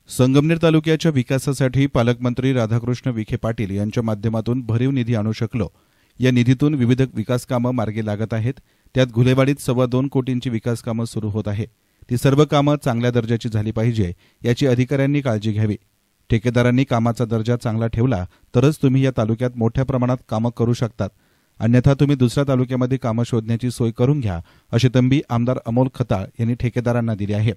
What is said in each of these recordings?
संगमनेर तालुक्याच्या विकासासाठी पालकमंत्री राधाकृष्ण विखे पाटील यांच्या माध्यमातून भरीव निधी आणू शकलो। या निधीतून विविध विकास कामं मार्गी लागत आहेत। त्यात घुलेवाडीत 2.25 कोटींची विकास कामं सुरू होत आहे। ती सर्व कामं चांगल्या दर्जाची झाली पाहिजे याची अधिकाऱ्यांनी काळजी घ्यावी। ठेकेदारांनी कामाचा दर्जा चांगला ठेवला तरच तुम्ही या तालुक्यात मोठ्या प्रमाणात कामं करू शकतात, अन्यथा तुम्ही दुसऱ्या तालुक्यामध्ये कामं शोधण्याची सोय करून घ्या, अशी तंबी आमदार अमोल खताळ यांनी ठेकेदारांना दिली आहे।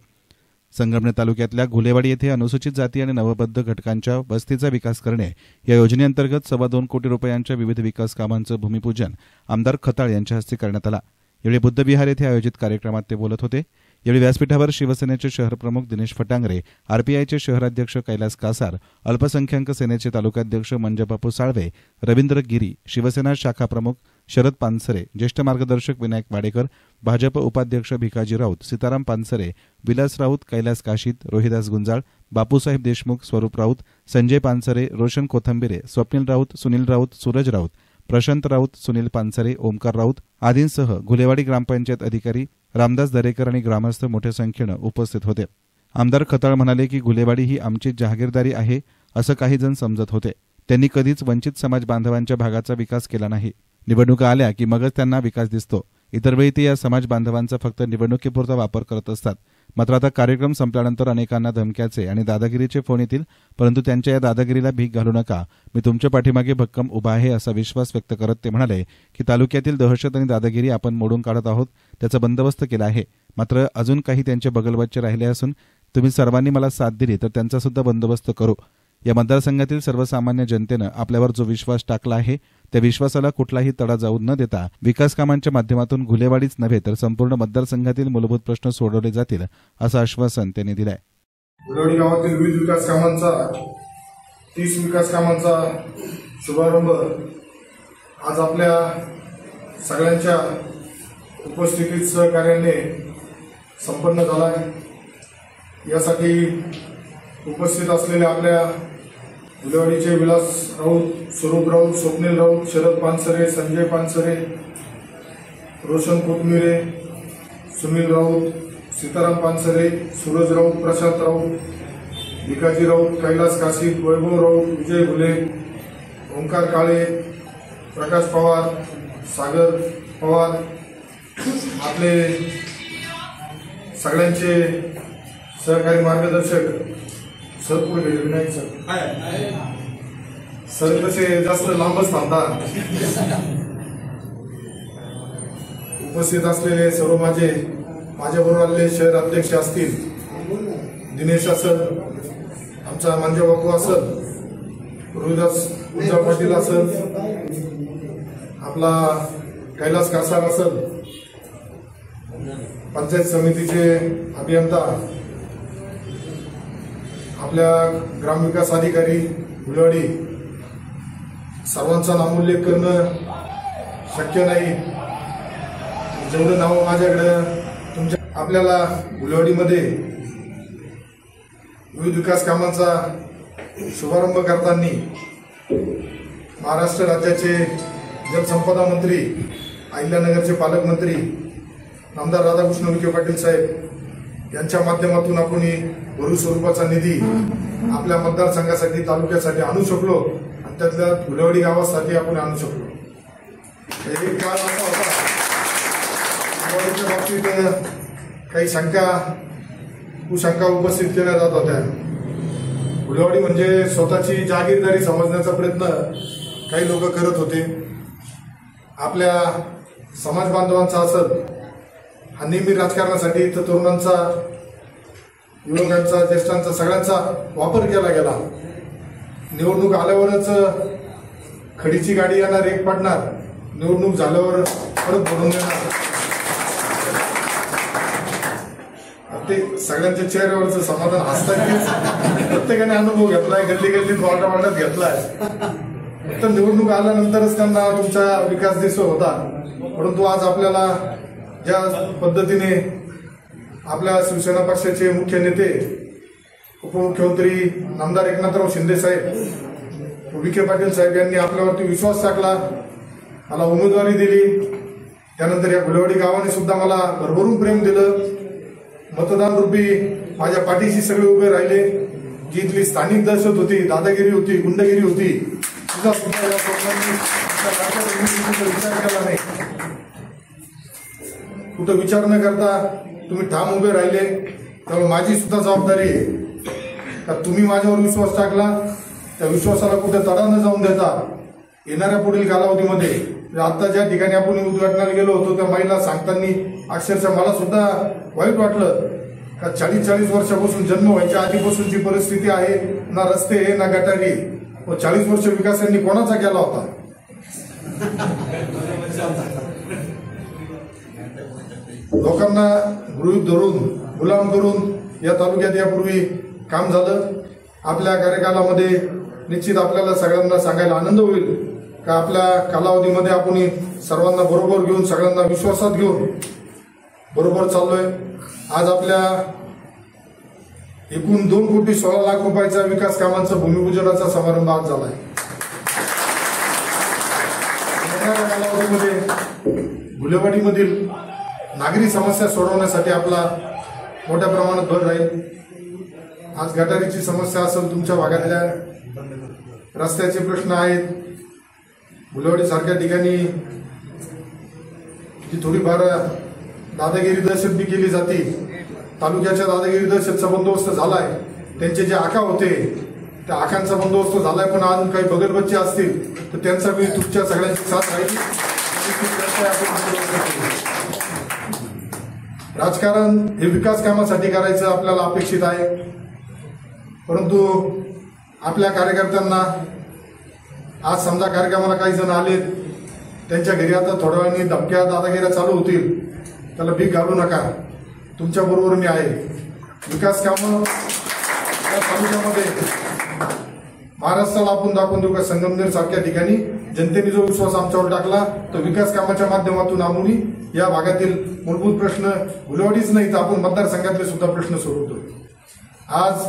संगमनेर तालुक्यातल्या घुलेवाडी येथे अनुसूचित जाती आणि नवबद्ध घटकांच्या वस्तीचा विकास करणे या योजनेअंतर्गत 2.25 कोटी रुपयांच्या विविध विकास कामांचं भूमिपूजन आमदार खताळ यांच्या हस्ते करण्यात आलं। यावेळी बुद्धविहार येथे आयोजित कार्यक्रमात ते बोलत होते। यावेळी व्यासपीठावर शिवसेनेचे शहरप्रमुख दिनेश फटांगरे, आरपीआयचे शहराध्यक्ष कैलास कासार, अल्पसंख्याक सेनेचे तालुकाध्यक्ष मंजबापू साळवे, रवींद्र गिरी, शिवसेना शाखा प्रमुख शरद पानसरे, ज्येष्ठ मार्गदर्शक विनायक वाडेकर, भाजप उपाध्यक्ष भिकाजी राऊत, सीताराम पानसरे, विलास राऊत, कैलास काशीत, रोहिदास गुंजाळ, बापूसाहेब देशमुख, स्वरूप राऊत, संजय पानसरे, रोशन कोथंबिरे, स्वप्नील राऊत, सुनील राऊत, सूरज राऊत, प्रशांत राऊत, सुनील पानसरे, ओमकार राऊत आदींसह घुलेवाडी ग्रामपंचायत अधिकारी, रामदास दरेकर आणि ग्रामस्थ मोठ्या संख्येनं उपस्थित होते। आमदार खताळ म्हणाले की घुलेवाडी ही आमची जहागीरदारी आहे असं काही जण समजत होते। त्यांनी कधीच वंचित समाज बांधवांच्या भागाचा विकास केला नाही। निवडणुका आल्या की मगच त्यांना विकास दिसतो। इतर वेळी ते या समाज बांधवांचा फक्त निवडणुकीपुरता वापर करत असतात। मात्र आता कार्यक्रम संपल्यानंतर अनेकांना धमक्याचे आणि दादागिरीचे फोन येतील, परंतु त्यांच्या या दादागिरीला भीक घालू नका। मी तुमच्या पाठीमागे भक्कम उभा आहे असा विश्वास व्यक्त करत ते म्हणाले की तालुक्यातील दहशत आणि दादागिरी आपण मोडून काढत आहोत, त्याचा बंदोबस्त केला आहे। मात्र अजून काही त्यांचे बगलबच्चे राहिले असून तुम्ही सर्वांनी मला साथ दिली तर त्यांचा सुद्धा बंदोबस्त करू। या मतदारसंघातील सर्वसामान्य जनतेनं आपल्यावर जो विश्वास टाकला आहे त्या विश्वासाला कुठलाही तडा जाऊ न देता विकास कामांच्या माध्यमातून घुलेवाडीच नव्हे तर संपूर्ण मतदारसंघातील मूलभूत प्रश्न सोडवले जातील असं आश्वासन त्यांनी दिलंय। घुलेवाडी गावातील विविध विकास कामांचा 30 विकास कामांचा शुभारंभ आज आपल्या सगळ्यांच्या उपस्थितीत सहकार्याने संपन्न झाला आहे। यासाठी उपस्थित असलेल्या आपल्या घुलेवाडीचे विलास राऊत, स्वरूप राऊत, स्वप्नील राऊत, शरद पानसरे, संजय पानसरे, रोशन कोथमिरे, सुनील राऊत, सीताराम पानसरे, सूरज राऊत, प्रशांत राऊत, भिकाजी राऊत, कैलास काशीत, वैभव राऊत, विजय घुले, ओंकार काळे, प्रकाश पवार, सागर पवार, आपले सगळ्यांचे सहकारी मार्गदर्शक सरपूर विनायक सर कसे जास्त लांबच थांबतात। उपस्थित असलेले सर्व माझ्याबरोबर आलेले शहर अध्यक्ष असतील, दिनेश असल, आमचा मंजबापू असल, रोहिदास गुंजाळ पाटील असल, आपला कैलास कासार असल, पंचायत समितीचे अभियंता, आपल्या ग्रामविकास अधिकारी घुलेवाडी, सर्वांचा नामोल्लेख करणं शक्य नाही। जेवढं नाव माझ्याकडे आपल्याला घुलेवाडीमध्ये विविध विकास कामांचा शुभारंभ करताना महाराष्ट्र राज्याचे जलसंपदा मंत्री, अहिल्यानगरचे पालकमंत्री आमदार राधाकृष्ण विखे पाटील साहेब यांच्या माध्यमातून आपण भरीव स्वरूपाचा निधी आपल्या मतदारसंघासाठी, तालुक्यासाठी आणू शकलो आणि त्यातल्या घुलेवाडी गावासाठी आपण आणू शकलो। एक काळ असा होता घुलेवाडीच्या बाबतीत काही कुशंका उपस्थित केल्या जात होत्या। घुलेवाडी म्हणजे स्वतःची जहागीरदारी समजण्याचा प्रयत्न काही लोक करत होते। आपल्या समाज बांधवांचा असर हा नेहमी राजकारणासाठी तरुणांचा, युवकांचा, ज्येष्ठांचा सगळ्यांचा वापर केला गेला। निवडणूक आल्यावरच खडीची गाडी येणार, एक पडणार, निवडणूक झाल्यावर परत भरून देणार, ते सगळ्यांच्या चेहऱ्यावरचं समाधान हसताय। प्रत्येकाने अनुभव घेतलाय, गल्ली गल्लीत वाटावाटात घेतलाय। फक्त निवडणूक आल्यानंतरच त्यांना तुमचा विकास दिसत होता। परंतु आज आपल्याला ज्या पद्धतीने आपल्या शिवसेना पक्षाचे मुख्य नेते, उपमुख्यमंत्री आमदार एकनाथराव शिंदे साहेब, विखे पाटील साहेब यांनी आपल्यावरती विश्वास टाकला, मला उमेदवारी दिली, त्यानंतर या घुलेवाडी गावाने सुद्धा मला भरभरून प्रेम दिलं, मतदान रूपी माझ्या पाठीशी सगळे उभे राहिले। जी इथली स्थानिक दहशत होती, दादागिरी होती, गुंडगिरी होती, तुझा सुद्धा या स्वप्नांनी विचार केला नाही. कुठं विचार न करता तुम्ही ठाम उभे राहिले. त्यामुळे माझी सुद्धा जबाबदारी आहे का तुम्ही माझ्यावर विश्वास टाकला, त्या विश्वासाला कुठे तडा न जाऊन देता येणाऱ्या पुढील कालावधीमध्ये आता ज्या ठिकाणी आपण उद्घाटनाला गेलो होतो त्या महिला सांगताना अक्षरशः मला सुद्धा वाईट वाटलं का 40-40 वर्षापासून जन्म व्हायच्या आधीपासूनची परिस्थिती आहे. ना रस्ते आहे ना गटारी. 40 वर्ष विकास यांनी कोणाचा केला होता? लोकांना गृहीत धरून गुलाम करून या तालुक्यात यापूर्वी काम झालं. आपल्या कार्यकालामध्ये निश्चित आपल्याला सगळ्यांना सांगायला आनंद होईल का आपल्या कालावधीमध्ये आपण सर्वांना बरोबर घेऊन, सगळ्यांना विश्वासात घेऊन बरोबर चाललोय. आज आपल्या एकूण 2,16,00,000 रुपयाच्या विकास कामांचा भूमिपूजनाचा समारंभ आज झालाय. येणाऱ्या कालावधीमध्ये गुलेवाडीमधील नागरी समस्या सोडवण्यासाठी आपला मोठ्या प्रमाणात भर राहील. आज गटारीची समस्या असेल, तुमच्या भागातल्या रस्त्याचे प्रश्न आहेत, गुलेवाडी सारख्या ठिकाणी जी थोडीफार दादागिरी दहशत बी केली जाते. तालुक्याच्या दादागिरी दहशतचा बंदोबस्त झालाय. त्यांचे जे आका होते त्या आकांचा बंदोबस्त झालाय. पण अजून काही बगलबच्चे असतील तर त्यांचा बी तुमच्या सगळ्यांची साथ राहील. राजकारण हे विकास कामासाठी करायचं आपल्याला अपेक्षित आहे. परंतु आपल्या कार्यकर्त्यांना आज समजा कार्यक्रमाला काही जण आले, त्यांच्या घरी आता थोड्या वेळाने धमक्या दादागिऱ्या चालू होतील, त्याला भीक घालू नका. तुमच्या बरोबर मी आहे. विकास कामं या तालुक्यामध्ये महाराष्ट्राला आपण दाखवून देऊ का संगमनेर सारख्या ठिकाणी जनतेने जो विश्वास आमच्यावर टाकला तो विकास कामाच्या माध्यमातून आम्ही या भागातील मूलभूत प्रश्न गुलेवाडीच नाही तर आपण मतदारसंघातले सुद्धा प्रश्न सोडवतो. आज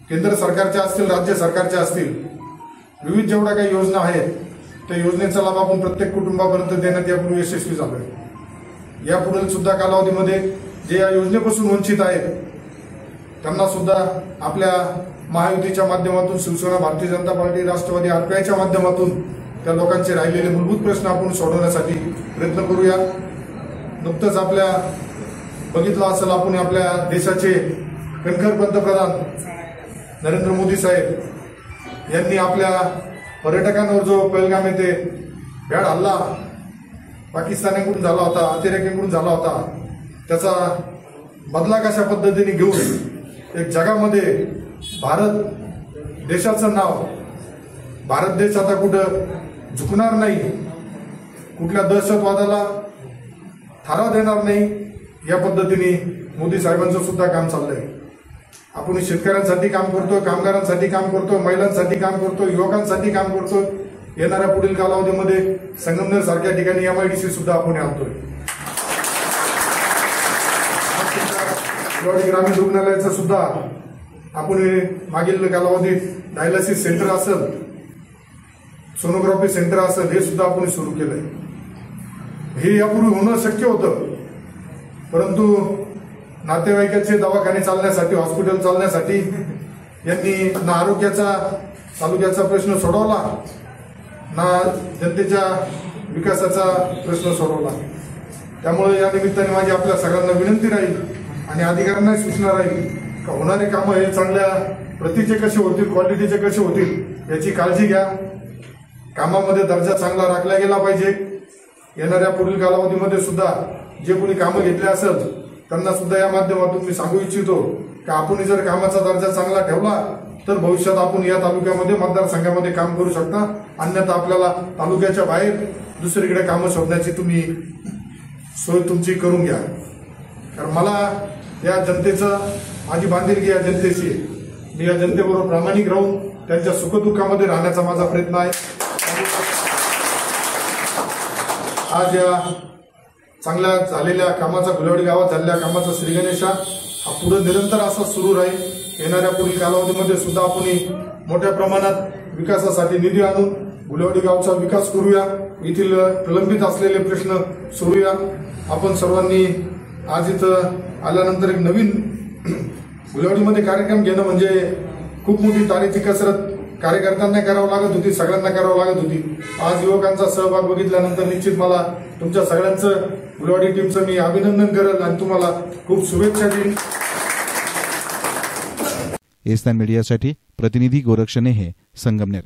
केंद्र सरकारच्या असतील, राज्य सरकारच्या असतील, विविध जेवढ्या काही योजना आहेत त्या योजनेचा लाभ आपण प्रत्येक कुटुंबापर्यंत देण्यात यापूर्वी यशस्वी झालोय. यापुढील सुद्धा कालावधीमध्ये जे या योजनेपासून वंचित आहेत त्यांना सुद्धा आपल्या महायुतीच्या माध्यमातून, शिवसेना, भारतीय जनता पार्टी, राष्ट्रवादी, आरपीआयच्या माध्यमातून त्या लोकांचे राहिलेले मूलभूत प्रश्न आपण सोडवण्यासाठी प्रयत्न करूया. नुकतंच आपल्या बघितलं असेल आपण आपल्या देशाचे कणखर पंतप्रधान नरेंद्र मोदी साहेब यांनी आपल्या पर्यटकांवर जो पहलगाम येथे भ्याड हल्ला पाकिस्तानाकडून झाला होता, अतिरेक्यांकडून झाला होता, त्याचा बदला कशा पद्धतीने घेऊन एक जगामध्ये भारत देशाचं नाव, भारत देश आता कुठं झुकणार नाही, कुठल्या दहशतवादाला थारा देणार नाही, या पद्धतीने मोदी साहेबांचं सुद्धा काम चाललंय. आपण शेतकऱ्यांसाठी काम करतोय, कामगारांसाठी काम करतोय, महिलांसाठी काम करतोय, युवकांसाठी काम करतोय. येणाऱ्या पुढील कालावधीमध्ये संगमनेर सारख्या ठिकाणी MIDC सुद्धा आपण आणतोय. गुलेवाडी ग्रामीण रुग्णालयाचं सुद्धा आपण मागील कालावधीत डायलिसिस सेंटर असेल, सोनोग्राफी सेंटर असेल, हे सुद्धा आपण सुरू केलंय. हे यापूर्वी होणं शक्य होतं, परंतु नातेवाईकाचे दवाखाने चालण्यासाठी, हॉस्पिटल चालण्यासाठी यांनी ना आरोग्याचा तालुक्याचा प्रश्न सोडवला, ना जनतेच्या विकासाचा प्रश्न सोडवला. त्यामुळे या निमित्ताने माझी आपल्या सगळ्यांना विनंती राहील आणि अधिकाऱ्यांना सूचना राहील का होणारे कामं हे चांगल्या प्रतीचे कसे होतील, क्वालिटीचे कसे होतील याची काळजी घ्या. कामामध्ये दर्जा चांगला राखला गेला पाहिजे. येणाऱ्या पुढील कालावधीमध्ये सुद्धा जे कोणी कामं घेतले असेल त्यांना सुद्धा या माध्यमातून मी सांगू इच्छितो की आपण जर कामाचा दर्जा चांगला ठेवला तर भविष्यात आपण या तालुक्यामध्ये मतदारसंघामध्ये काम करू शकता. अन्यथा आपल्याला तालुक्याच्या बाहेर दुसरीकडे कामं शोधण्याची तुम्ही सोय तुमची करून घ्या. कारण मला या जनतेचं, माझी बांधिलकी या जनतेची, मी या जनतेबरोबर प्रामाणिक राहून त्यांच्या सुखदुःखामध्ये राहण्याचा माझा प्रयत्न आहे. आज या चांगल्या झालेल्या कामाचा, गुलेवाडी गावात झालेल्या कामाचा श्रीगणेशा हा पुढे निरंतर असा सुरू राहील. येणाऱ्या पुढील कालावधीमध्ये सुद्धा आपण मोठ्या प्रमाणात विकासासाठी निधी आणून गुलेवाडी गावचा विकास करूया. येथील प्रलंबित असलेले प्रश्न सोडूया. आपण सर्वांनी आज इथं आल्यानंतर एक नवीन फुलवाडीमध्ये कार्यक्रम घेणं म्हणजे खूप मोठी तारेची कसरत कार्यकर्त्यांना करावं लागत होती, सगळ्यांना करावं लागत होती. आज युवकांचा सहभाग बघितल्यानंतर निश्चित मला तुमच्या सगळ्यांचं फुलवाडी टीमचं मी अभिनंदन करेल आणि तुम्हाला खूप शुभेच्छा देईन. एस्तान मीडियासाठी प्रतिनिधी गोरक्षणे हे संगमनेर.